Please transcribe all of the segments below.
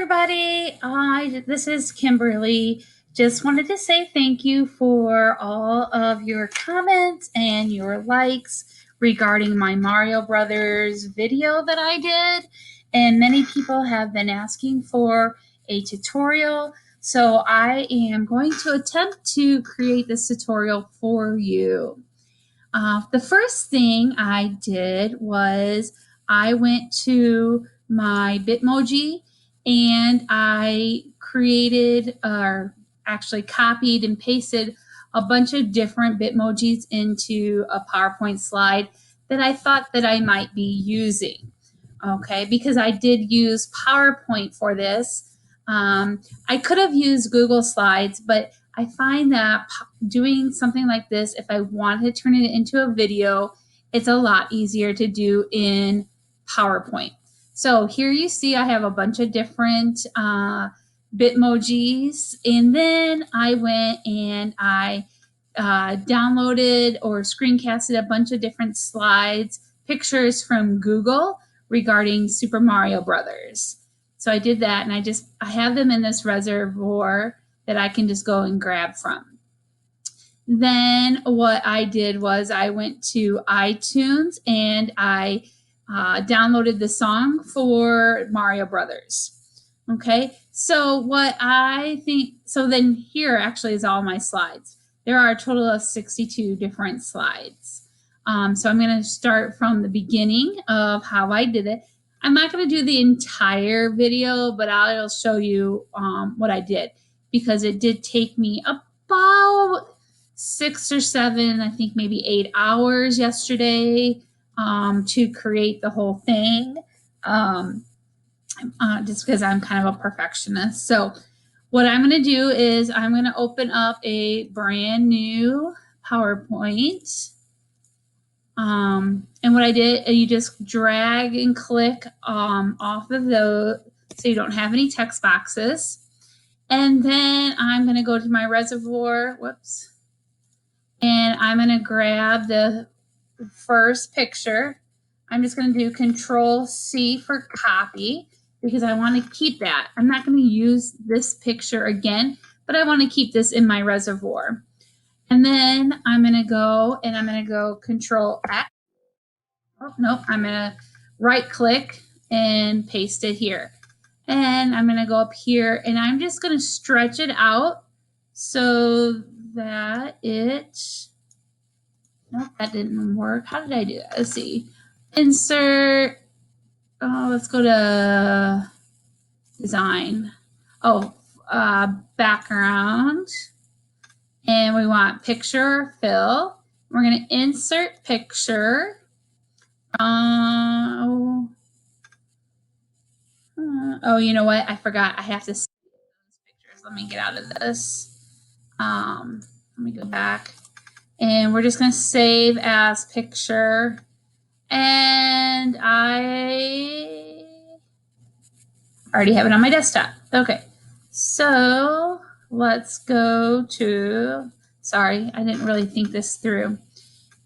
everybody. This is Kimberly. Just wanted to say thank you for all of your comments and your likes regarding my Mario Brothers video that I did. And many people have been asking for a tutorial. So I am going to attempt to create this tutorial for you. The first thing I did was I went to my Bitmoji and I created or actually copied and pasted a bunch of different Bitmojis into a PowerPoint slide that I thought that I might be using. Okay, because I did use PowerPoint for this. I could have used Google Slides, but I find that doing something like this, if I wanted to turn it into a video, it's a lot easier to do in PowerPoint. So here you see I have a bunch of different Bitmojis, and then I went and I downloaded or screencasted a bunch of different slides, pictures from Google regarding Super Mario Brothers. So I did that, and I have them in this reservoir that I can just go and grab from. Then what I did was I went to iTunes and I downloaded the song for Mario Brothers. Okay, so what I think, so then here actually is all my slides. There are a total of 62 different slides. So I'm going to start from the beginning of how I did it. I'm not going to do the entire video, but I'll show you what I did, because it did take me about 6 or 7, I think maybe 8 hours yesterday to create the whole thing, just because I'm kind of a perfectionist. So what I'm going to do is I'm going to open up a brand new PowerPoint. And what I did, you just drag and click off of those so you don't have any text boxes. And then I'm going to go to my reservoir, and I'm going to grab the first picture. I'm just going to do Control C for copy because I want to keep that. I'm not going to use this picture again, but I want to keep this in my reservoir. And then I'm going to go Control X. Oh, nope, I'm going to right click and paste it here. And I'm going to go up here and I'm just going to stretch it out so that nope, that didn't work. How did I do that? Let's see. Insert, let's go to design. Background. And we want picture fill. We're going to insert picture. You know what? I forgot. I have to save those pictures. Let me get out of this. Let me go back. And we're just going to save as picture. And I already have it on my desktop. Okay. So let's go to, sorry, I didn't really think this through.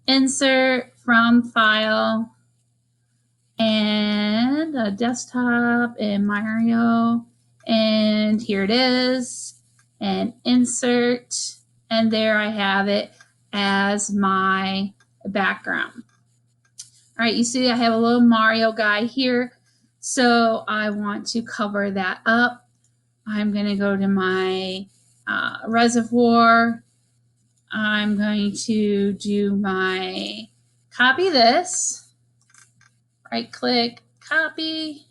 Insert from file and a desktop and Mario, and here it is, and insert, and there I have it as my background. All right, you see I have a little Mario guy here, so I want to cover that up. I'm going to go to my reservoir. I'm going to do my copy this. Right click, copy,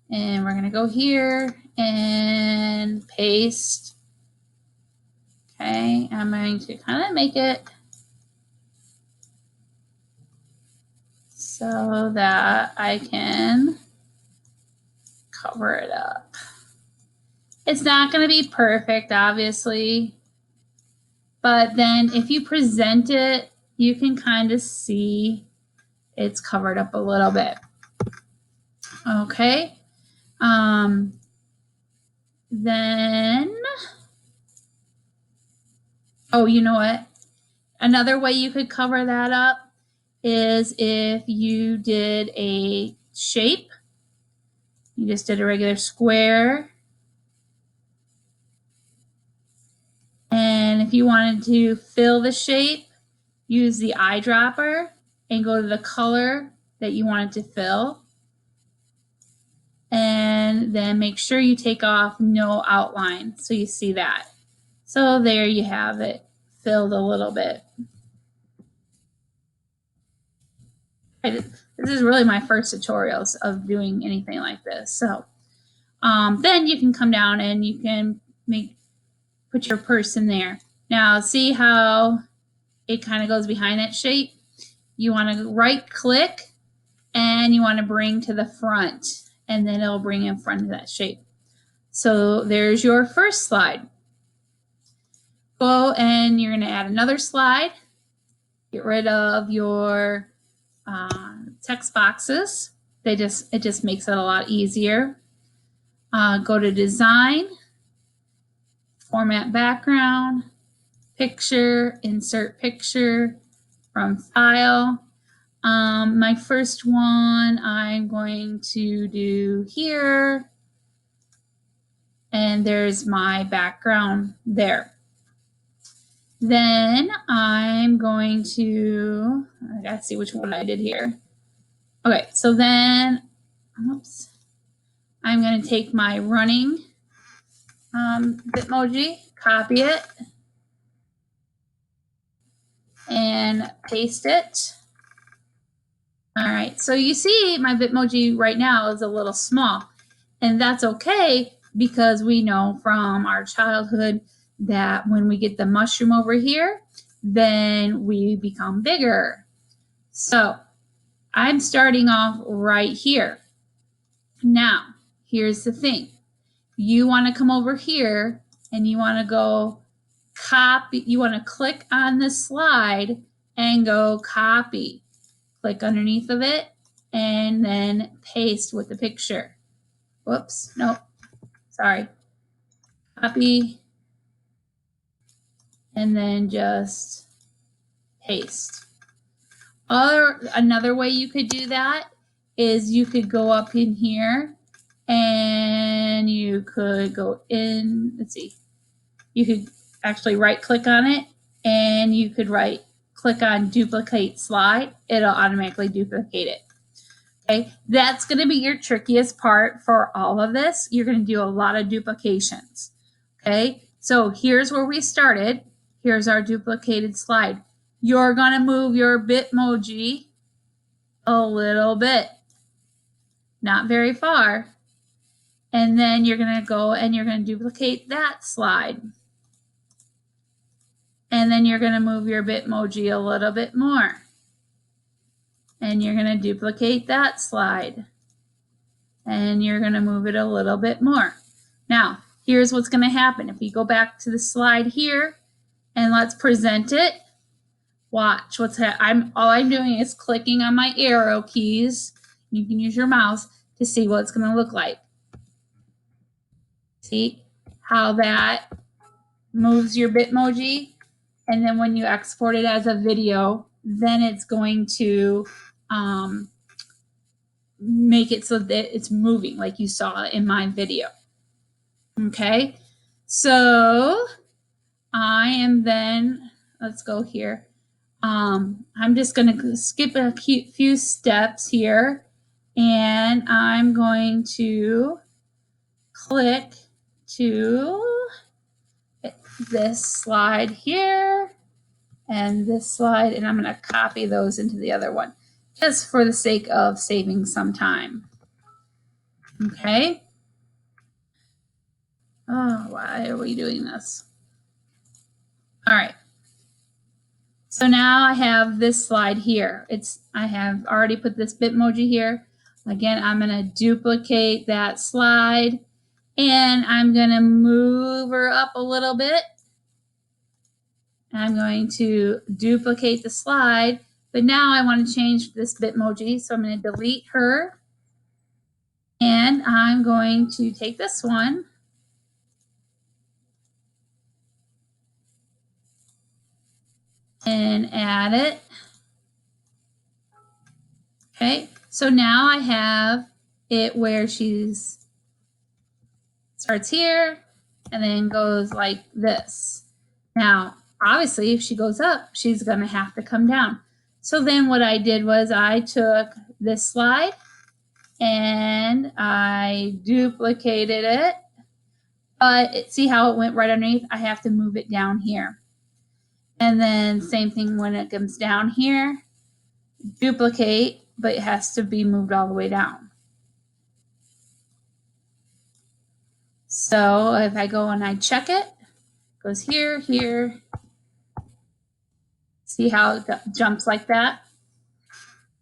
and we're going to go here and paste. Okay, I'm going to kind of make it so that I can cover it up. It's not going to be perfect, obviously, but then if you present it, you can kind of see it's covered up a little bit. Okay. Then, you know what? Another way you could cover that up is if you did a shape. You just did a regular square. And if you wanted to fill the shape, use the eyedropper and go to the color that you wanted to fill. And then make sure you take off no outline so you see that. So there you have it, filled a little bit. This is really my first tutorials of doing anything like this. So then you can come down and you can put your person there. Now see how it kind of goes behind that shape? You want to right click and you want to bring to the front, and then it'll bring in front of that shape. So there's your first slide. Go and you're going to add another slide. Get rid of your text boxes. It just makes it a lot easier. Go to design, format background, picture, insert picture from file. My first one I'm going to do here, and there's my background there. Then I'm going to, I gotta see which one I did here. Okay, so then, oops, I'm gonna take my running Bitmoji, copy it, and paste it. All right, so you see my Bitmoji right now is a little small, and that's okay because we know from our childhood that when we get the mushroom over here, then we become bigger. So I'm starting off right here. Now, here's the thing. You want to come over here and you want to go copy. You want to click on the slide and go copy. Click underneath of it and then paste with the picture. Whoops, nope, sorry. Copy and then just paste. Another way you could do that is you could go up in here and you could go in, let's see, you could actually right click on it and you could click on duplicate slide. It'll automatically duplicate it. Okay, that's going to be your trickiest part for all of this. You're going to do a lot of duplications. Okay, so here's where we started. Here's our duplicated slide. You're going to move your Bitmoji a little bit, not very far. And then you're going to go and you're going to duplicate that slide. And then you're going to move your Bitmoji a little bit more. And you're going to duplicate that slide. And you're going to move it a little bit more. Now, here's what's going to happen. If you go back to the slide here and let's present it, watch what's happening. All I'm doing is clicking on my arrow keys. You can use your mouse to see what it's going to look like. See how that moves your Bitmoji? And then when you export it as a video, then it's going to make it so that it's moving like you saw in my video. Okay, so I am then, let's go here. I'm just going to skip a few steps here, and I'm going to click to this slide here and this slide, and I'm going to copy those into the other one just for the sake of saving some time. Okay. Oh, why are we doing this? All right. So now I have this slide here. I have already put this Bitmoji here. Again, I'm going to duplicate that slide and I'm going to move her up a little bit. I'm going to duplicate the slide, but now I want to change this Bitmoji, so I'm going to delete her. And I'm going to take this one and add it. Okay, so now I have it where she's starts here and then goes like this. Now, obviously, if she goes up, she's going to have to come down. So then what I did was I took this slide and I duplicated it. But see how it went right underneath? I have to move it down here. And then same thing when it comes down here. Duplicate, but it has to be moved all the way down. So if I go and I check it, it goes here, here. See how it jumps like that?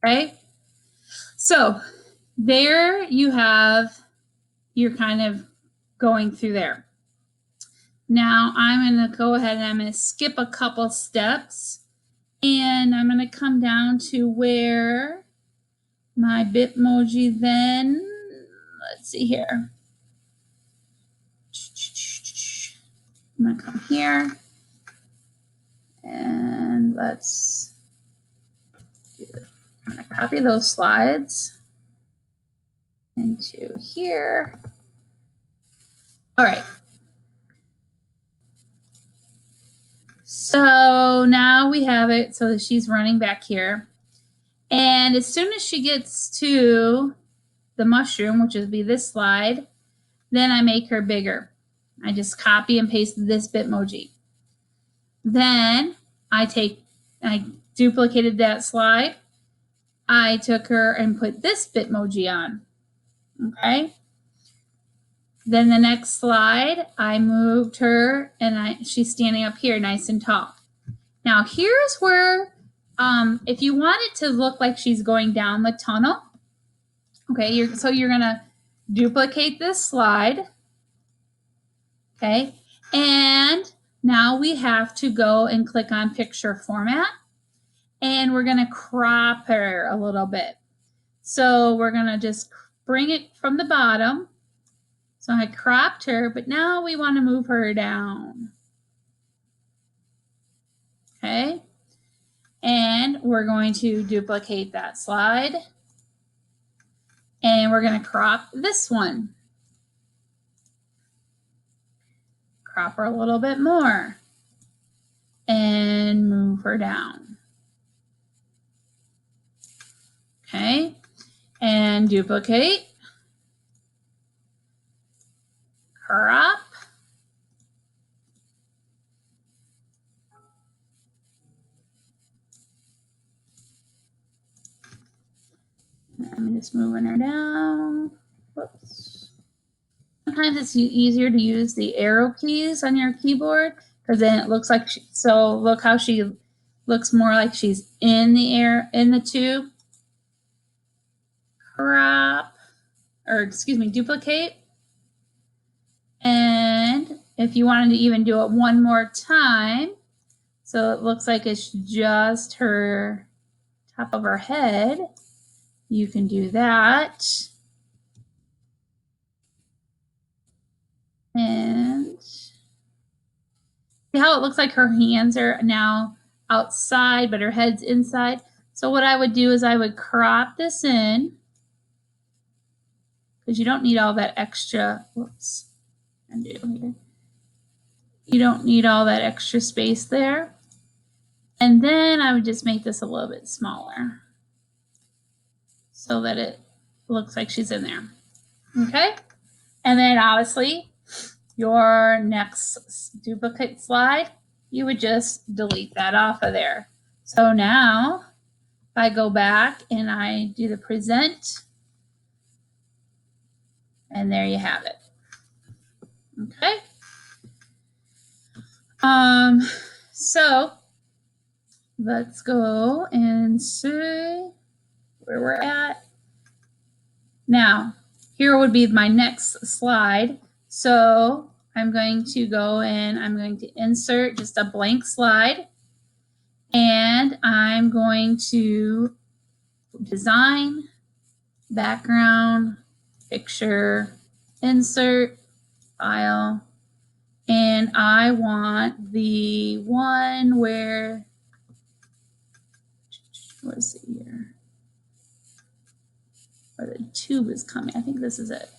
Right? So there you have, you're kind of going through there. Now I'm going to go ahead and I'm going to skip a couple steps and I'm going to come down to where my Bitmoji then, let's see here. I'm going to come here and let's do, I'm going to copy those slides into here. All right. So now we have it so that she's running back here. And as soon as she gets to the mushroom, which would be this slide, then I make her bigger. I just copy and paste this Bitmoji. Then I duplicated that slide. I took her and put this Bitmoji on. Okay. Then the next slide, I moved her and she's standing up here nice and tall. Now here's where, if you want it to look like she's going down the tunnel, okay, you're gonna duplicate this slide, okay, and now we have to go and click on picture format, and we're gonna crop her a little bit. So we're gonna just bring it from the bottom. So I cropped her, but now we want to move her down. Okay. And we're going to duplicate that slide. And we're going to crop this one. Crop her a little bit more. And move her down. Okay. And duplicate. Crop. I'm just moving her down. Whoops. Sometimes it's easier to use the arrow keys on your keyboard because then it looks like so look how she looks more like she's in the air in the tube. Crop, or excuse me, duplicate. And if you wanted to even do it one more time, so it looks like it's just her top of her head, you can do that. And see how it looks like her hands are now outside, but her head's inside. So what I would do is I would crop this in because you don't need all that extra, whoops, undo here. You don't need all that extra space there. And then I would just make this a little bit smaller so that it looks like she's in there. Okay. And then obviously your next duplicate slide, you would just delete that off of there. So now if I go back and I do the present, and there you have it. Okay. So let's go and see where we're at. Now, here would be my next slide. So I'm going to go and I'm going to insert just a blank slide. And I'm going to design, background, picture, insert, file. And I want the one where, what is it here? or the tube is coming. I think this is it.